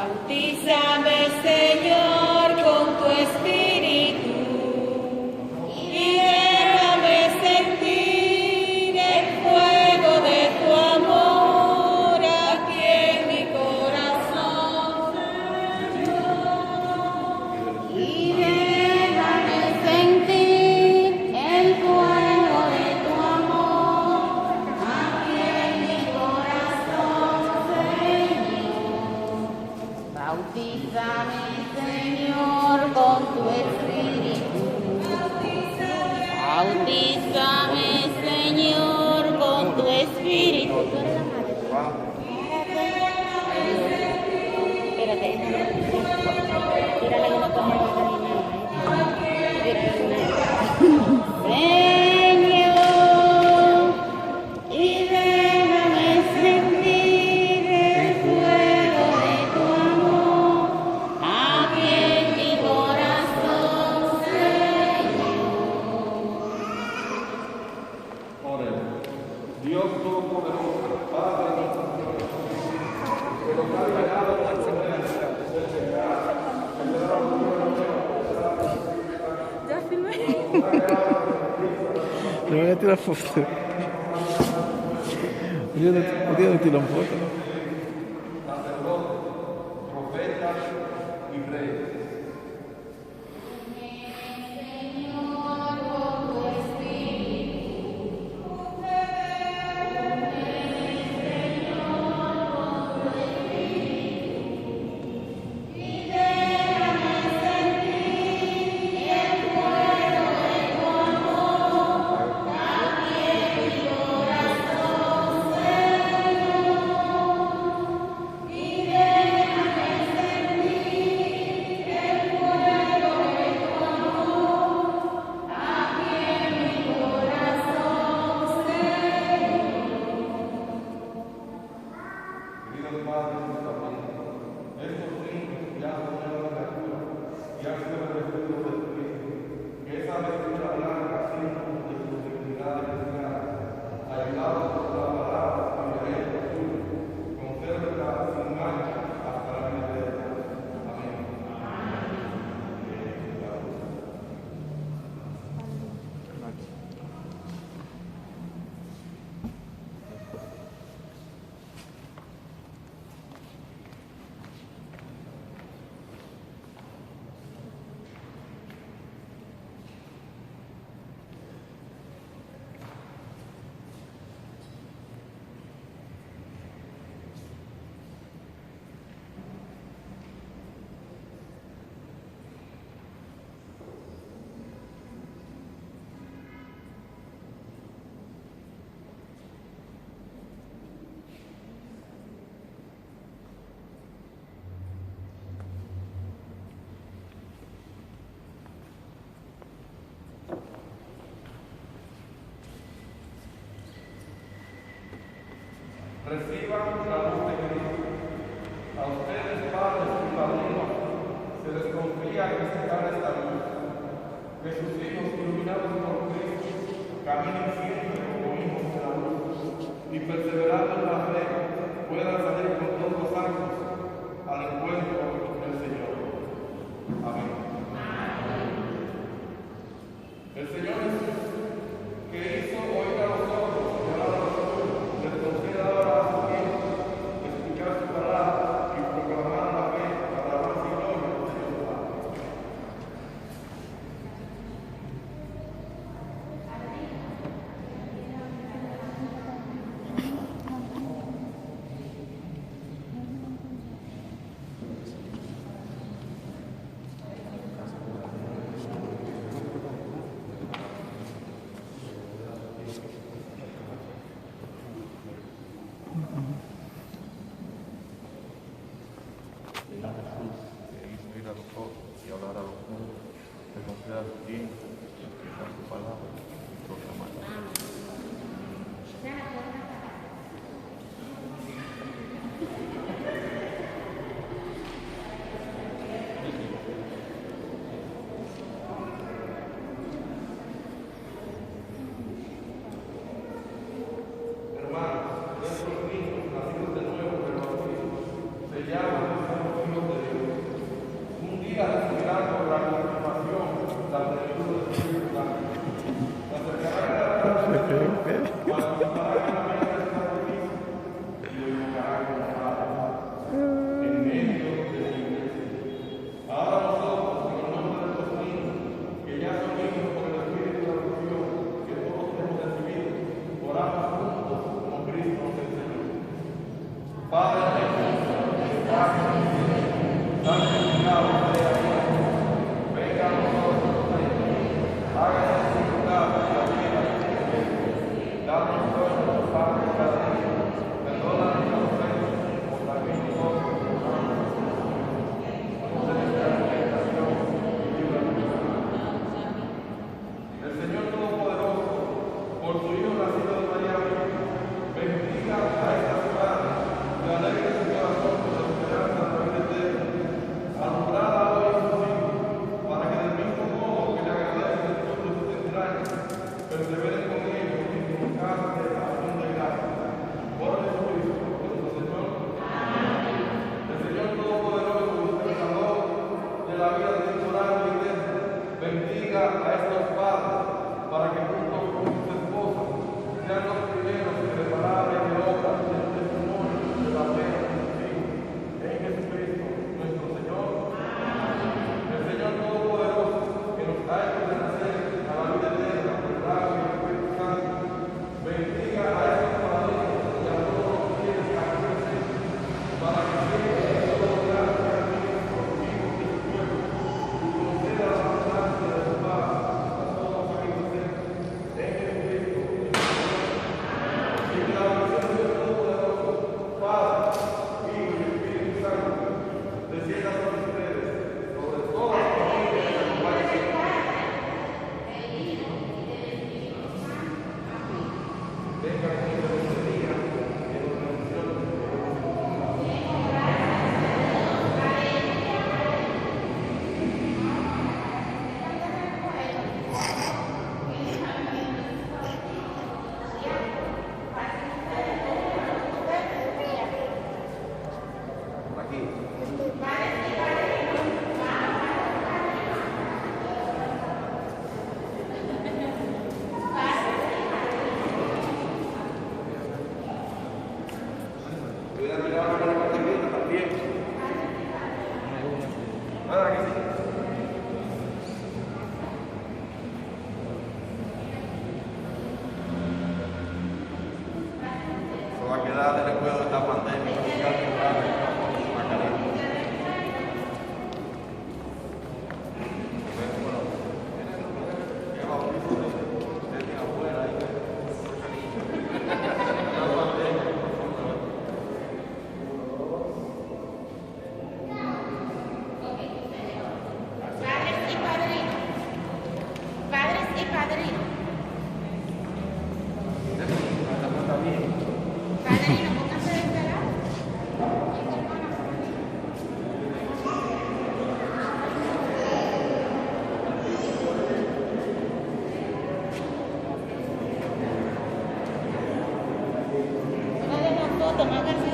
Bautízame, Señor, con tu Espíritu y déjame sentir el fuego de tu amor aquí en mi corazón, Señor. Y déjame sentir el fuego de tu amor aquí en mi corazón, Señor. Bautízame, Señor, con tu Espíritu. Bautízame, Señor, con tu Espíritu. Espérate. Tírale una como el Señor, y déjame sentir el fuego de tu amor aquí en mi corazón, Señor. Oremos. Dios Todopoderoso, Padre nuestro Señor, que nos ha regalado la excelencia del pecado, que te da la Ya filmé. Le voy a tirar foto. Yo no tiro foto. sacerdotes, profetas y reyes. Queridos padres y familias, estos niños ya son una criatura y han sido revestidos de Cristo, que esa vestidura blanca, símbolo de su dignidad cristiana, ayudados por la palabra y el ejemplo suyo, consérvela sin mancha hasta la vida eterna. Amén. Reciban la luz de Cristo. A ustedes, padres y padrinos, se les confía visitar esta luz. Que sus hijos, iluminados por Cristo, caminen siempre como hijos de la luz y perseverando en la fe, puedan salir con todos los santos al encuentro del Señor. Amén. El Señor Jesús, que hizo oír a los sordos y hablar a los mudos, les conceda ahora a sus hijos explicar su palabra y proclamar la fe para la paz y gloria de Dios Padre. Y hablar a los mudos, que conceda a sus hijos explicar su palabra y proclamarla. Hermanos, estos niños nacidos de nuevo del bautismo se llaman Va a quedar de recuerdo de esta pandemia. Padres y padrinos. Padres y padrinos. Padrino, póngase de este lado. Una de las fotos, no hagas